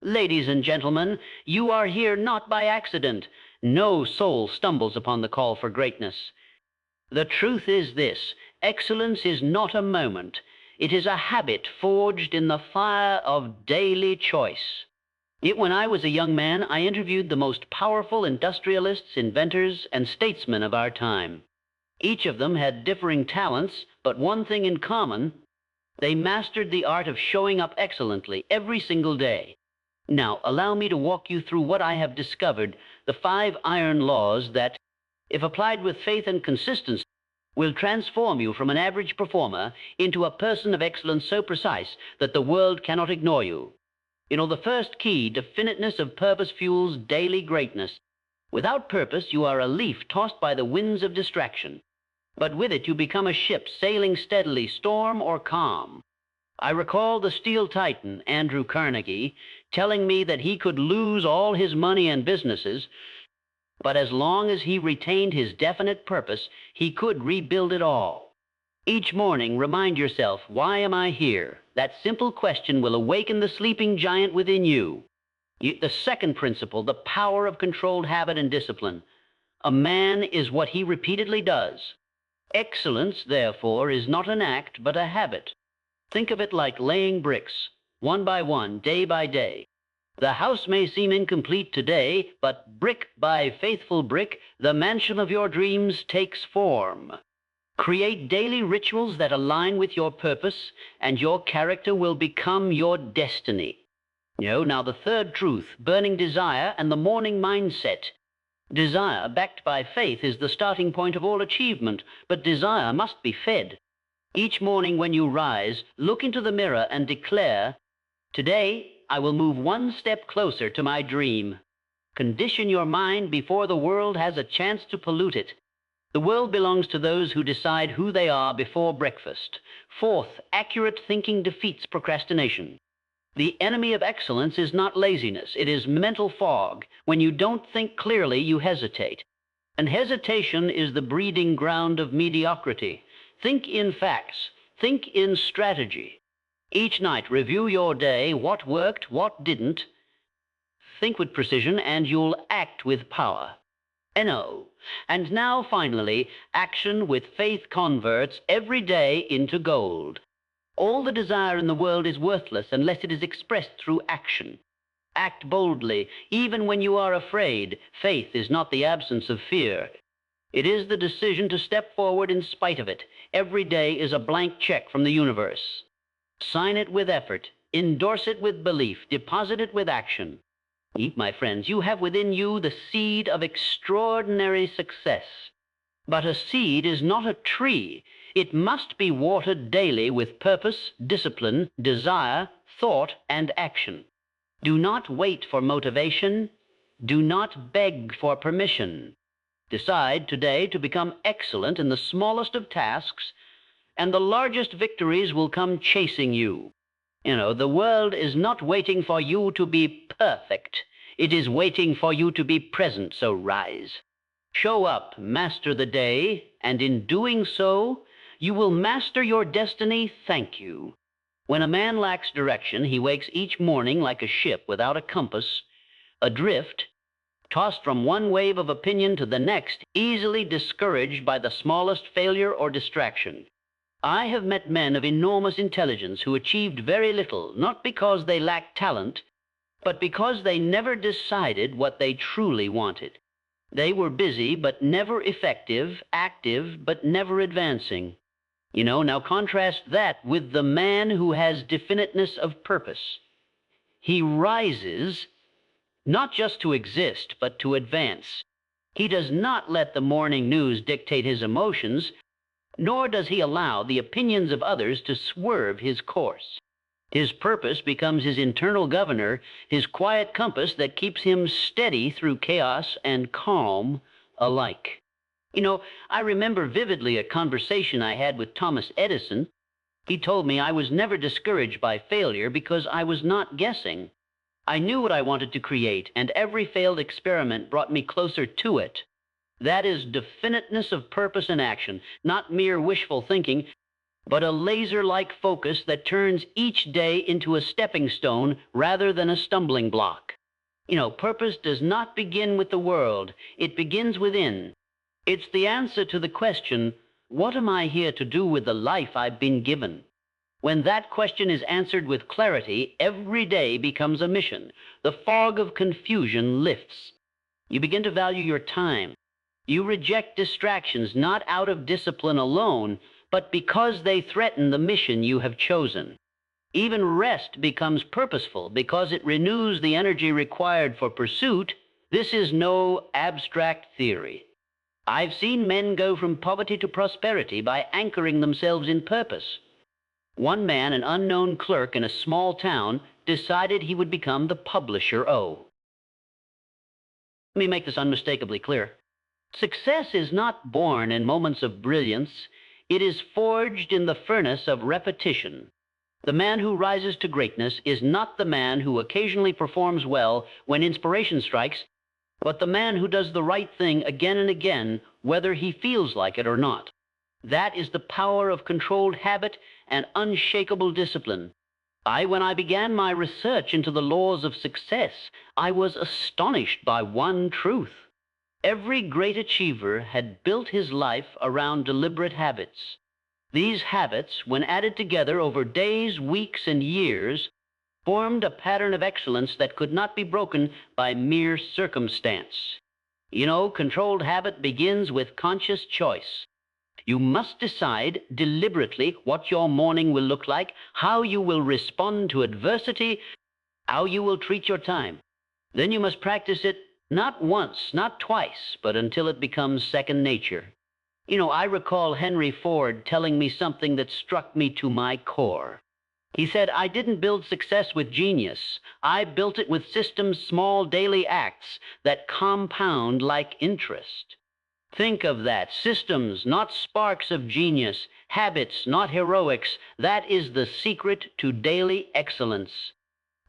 Ladies and gentlemen, you are here not by accident. No soul stumbles upon the call for greatness. The truth is this: excellence is not a moment. It is a habit forged in the fire of daily choice. Yet when I was a young man, I interviewed the most powerful industrialists, inventors, and statesmen of our time. Each of them had differing talents, but one thing in common: they mastered the art of showing up excellently every single day. Now, allow me to walk you through what I have discovered, the 5 iron laws that, if applied with faith and consistency, will transform you from an average performer into a person of excellence so precise that the world cannot ignore you. The first key, definiteness of purpose, fuels daily greatness. Without purpose, you are a leaf tossed by the winds of distraction. But with it, you become a ship sailing steadily, storm or calm. I recall the steel titan, Andrew Carnegie, telling me that he could lose all his money and businesses, but as long as he retained his definite purpose, he could rebuild it all. Each morning, remind yourself, why am I here? That simple question will awaken the sleeping giant within you. The second principle, the power of controlled habit and discipline. A man is what he repeatedly does. Excellence, therefore, is not an act, but a habit. Think of it like laying bricks, one by one, day by day. The house may seem incomplete today, but brick by faithful brick, the mansion of your dreams takes form. Create daily rituals that align with your purpose, and your character will become your destiny. Now the third truth, burning desire and the morning mindset. Desire, backed by faith, is the starting point of all achievement, but desire must be fed. Each morning when you rise, look into the mirror and declare, "Today, I will move one step closer to my dream." Condition your mind before the world has a chance to pollute it. The world belongs to those who decide who they are before breakfast. Fourth, accurate thinking defeats procrastination. The enemy of excellence is not laziness, it is mental fog. When you don't think clearly, you hesitate. And hesitation is the breeding ground of mediocrity. Think in facts, think in strategy. Each night, review your day, what worked, what didn't. Think with precision, and you'll act with power. N-O. And now, finally, action with faith converts every day into gold. All the desire in the world is worthless unless it is expressed through action. Act boldly, even when you are afraid. Faith is not the absence of fear. It is the decision to step forward in spite of it. Every day is a blank check from the universe. Sign it with effort, endorse it with belief, deposit it with action. My friends, you have within you the seed of extraordinary success. But a seed is not a tree. It must be watered daily with purpose, discipline, desire, thought, and action. Do not wait for motivation. Do not beg for permission. Decide today to become excellent in the smallest of tasks, and the largest victories will come chasing you. The world is not waiting for you to be perfect. It is waiting for you to be present, so rise. Show up, master the day, and in doing so, you will master your destiny. Thank you. When a man lacks direction, he wakes each morning like a ship without a compass, adrift, tossed from one wave of opinion to the next, easily discouraged by the smallest failure or distraction. I have met men of enormous intelligence who achieved very little, not because they lacked talent, but because they never decided what they truly wanted. They were busy but never effective, active but never advancing. Now contrast that with the man who has definiteness of purpose. He rises not just to exist, but to advance. He does not let the morning news dictate his emotions, nor does he allow the opinions of others to swerve his course. His purpose becomes his internal governor, his quiet compass that keeps him steady through chaos and calm alike. I remember vividly a conversation I had with Thomas Edison. He told me I was never discouraged by failure because I was not guessing. I knew what I wanted to create, and every failed experiment brought me closer to it. That is definiteness of purpose and action, not mere wishful thinking, but a laser-like focus that turns each day into a stepping stone rather than a stumbling block. Purpose does not begin with the world. It begins within. It's the answer to the question, what am I here to do with the life I've been given? When that question is answered with clarity, every day becomes a mission. The fog of confusion lifts. You begin to value your time. You reject distractions not out of discipline alone, but because they threaten the mission you have chosen. Even rest becomes purposeful because it renews the energy required for pursuit. This is no abstract theory. I've seen men go from poverty to prosperity by anchoring themselves in purpose. One man, an unknown clerk in a small town, decided he would become the publisher O. Let me make this unmistakably clear. Success is not born in moments of brilliance. It is forged in the furnace of repetition. The man who rises to greatness is not the man who occasionally performs well when inspiration strikes, but the man who does the right thing again and again, whether he feels like it or not. That is the power of controlled habit and unshakable discipline. When I began my research into the laws of success, I was astonished by one truth. Every great achiever had built his life around deliberate habits. These habits, when added together over days, weeks, and years, formed a pattern of excellence that could not be broken by mere circumstance. Controlled habit begins with conscious choice. You must decide deliberately what your morning will look like, how you will respond to adversity, how you will treat your time. Then you must practice it not once, not twice, but until it becomes second nature. I recall Henry Ford telling me something that struck me to my core. He said, I didn't build success with genius. I built it with systems, small daily acts that compound like interest. Think of that. Systems, not sparks of genius. Habits, not heroics. That is the secret to daily excellence.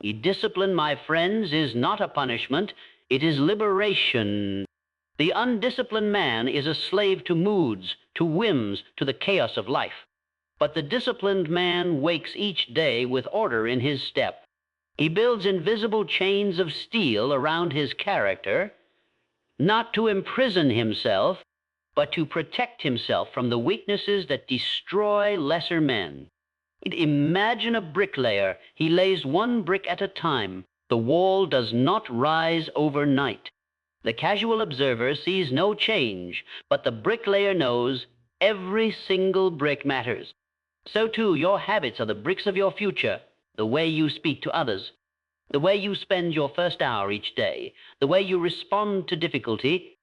Discipline, my friends, is not a punishment. It is liberation. The undisciplined man is a slave to moods, to whims, to the chaos of life. But the disciplined man wakes each day with order in his step. He builds invisible chains of steel around his character, not to imprison himself, but to protect himself from the weaknesses that destroy lesser men. Imagine a bricklayer. He lays one brick at a time. The wall does not rise overnight. The casual observer sees no change, but the bricklayer knows every single brick matters. So too, your habits are the bricks of your future, the way you speak to others, the way you spend your first hour each day, the way you respond to difficulty.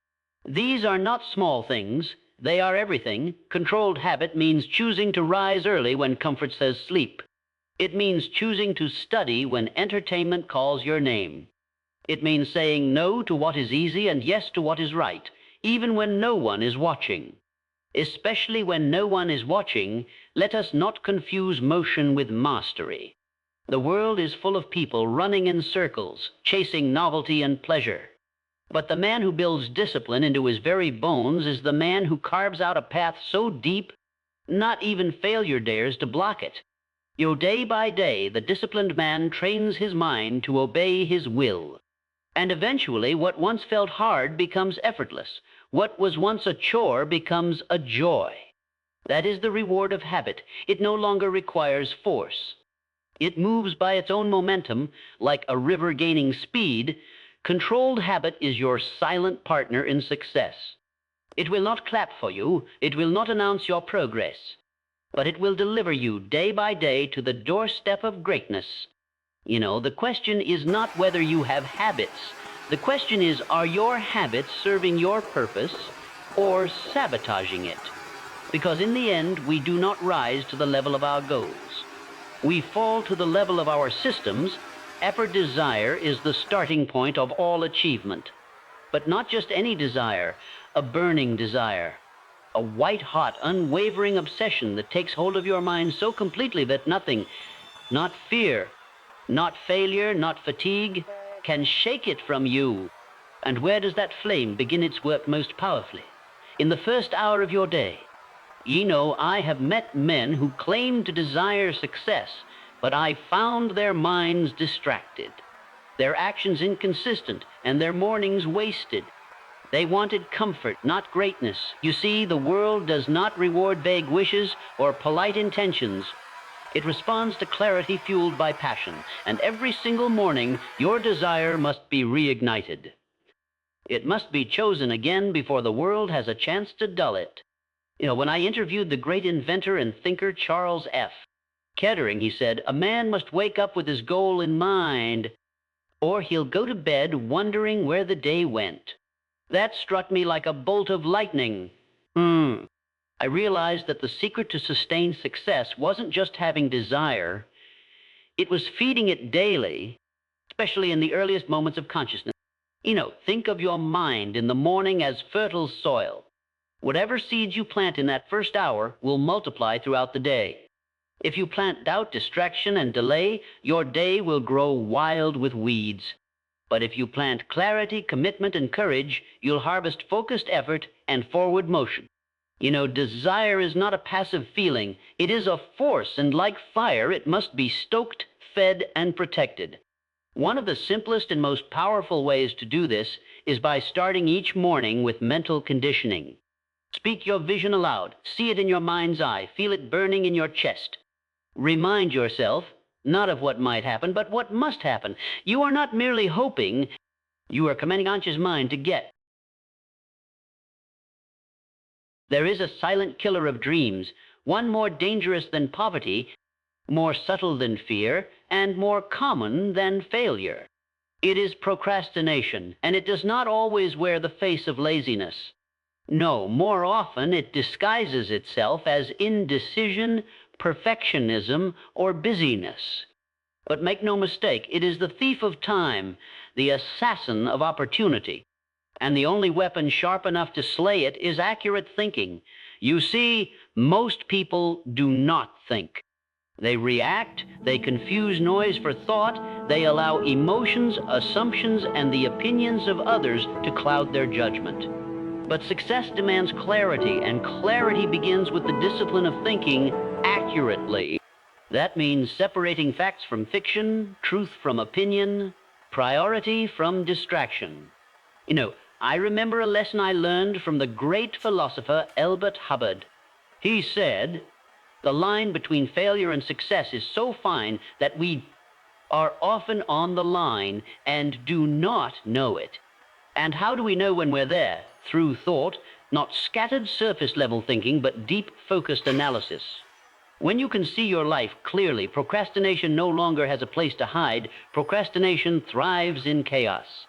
These are not small things. They are everything. Controlled habit means choosing to rise early when comfort says sleep. It means choosing to study when entertainment calls your name. It means saying no to what is easy and yes to what is right, even when no one is watching. Especially when no one is watching, let us not confuse motion with mastery. The world is full of people running in circles, chasing novelty and pleasure. But the man who builds discipline into his very bones is the man who carves out a path so deep, not even failure dares to block it. Day by day, the disciplined man trains his mind to obey his will. And eventually, what once felt hard becomes effortless. What was once a chore becomes a joy. That is the reward of habit. It no longer requires force. It moves by its own momentum, like a river gaining speed. Controlled habit is your silent partner in success. It will not clap for you. It will not announce your progress. But it will deliver you day by day to the doorstep of greatness. The question is not whether you have habits. The question is, are your habits serving your purpose or sabotaging it? Because in the end, we do not rise to the level of our goals. We fall to the level of our systems. Effort desire is the starting point of all achievement. But not just any desire, a burning desire. A white-hot, unwavering obsession that takes hold of your mind so completely that nothing, not fear, not failure, not fatigue, can shake it from you. And where does that flame begin its work most powerfully? In the first hour of your day. Ye know, I have met men who claimed to desire success, but I found their minds distracted, their actions inconsistent, and their mornings wasted. They wanted comfort, not greatness. You see, the world does not reward vague wishes or polite intentions. It responds to clarity fueled by passion, and every single morning your desire must be reignited. It must be chosen again before the world has a chance to dull it. When I interviewed the great inventor and thinker Charles F. Kettering, he said, "A man must wake up with his goal in mind, or he'll go to bed wondering where the day went." That struck me like a bolt of lightning. I realized that the secret to sustained success wasn't just having desire, it was feeding it daily, especially in the earliest moments of consciousness. Think of your mind in the morning as fertile soil. Whatever seeds you plant in that first hour will multiply throughout the day. If you plant doubt, distraction, and delay, your day will grow wild with weeds. But if you plant clarity, commitment, and courage, you'll harvest focused effort and forward motion. Desire is not a passive feeling. It is a force, and like fire, it must be stoked, fed, and protected. One of the simplest and most powerful ways to do this is by starting each morning with mental conditioning. Speak your vision aloud. See it in your mind's eye. Feel it burning in your chest. Remind yourself, not of what might happen, but what must happen. You are not merely hoping, you are commanding conscious mind to get. There is a silent killer of dreams, one more dangerous than poverty, more subtle than fear, and more common than failure. It is procrastination, and it does not always wear the face of laziness. No, more often it disguises itself as indecision, perfectionism, or busyness. But make no mistake, it is the thief of time, the assassin of opportunity. And the only weapon sharp enough to slay it is accurate thinking. You see, most people do not think. They react, they confuse noise for thought, they allow emotions, assumptions, and the opinions of others to cloud their judgment. But success demands clarity, and clarity begins with the discipline of thinking accurately. That means separating facts from fiction, truth from opinion, priority from distraction. I remember a lesson I learned from the great philosopher Elbert Hubbard. He said, "The line between failure and success is so fine that we are often on the line and do not know it." And how do we know when we're there? Through thought, not scattered surface-level thinking, but deep, focused analysis. When you can see your life clearly, procrastination no longer has a place to hide. Procrastination thrives in chaos.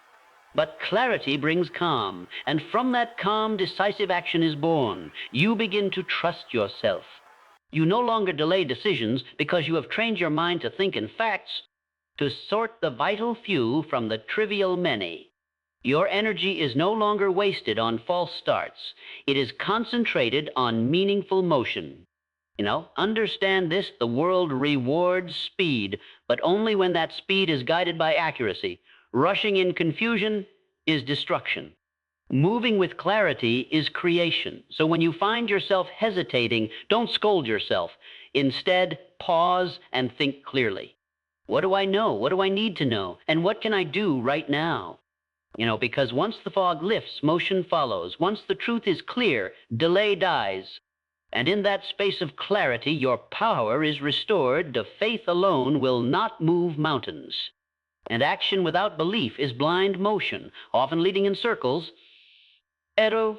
But clarity brings calm, and from that calm, decisive action is born. You begin to trust yourself. You no longer delay decisions because you have trained your mind to think in facts, to sort the vital few from the trivial many. Your energy is no longer wasted on false starts. It is concentrated on meaningful motion. Understand this, the world rewards speed, but only when that speed is guided by accuracy. Rushing in confusion is destruction. Moving with clarity is creation. So when you find yourself hesitating, don't scold yourself. Instead, pause and think clearly. What do I know? What do I need to know? And what can I do right now? Because once the fog lifts, motion follows. Once the truth is clear, delay dies. And in that space of clarity, your power is restored. The faith alone will not move mountains. And action without belief is blind motion, often leading in circles. Ero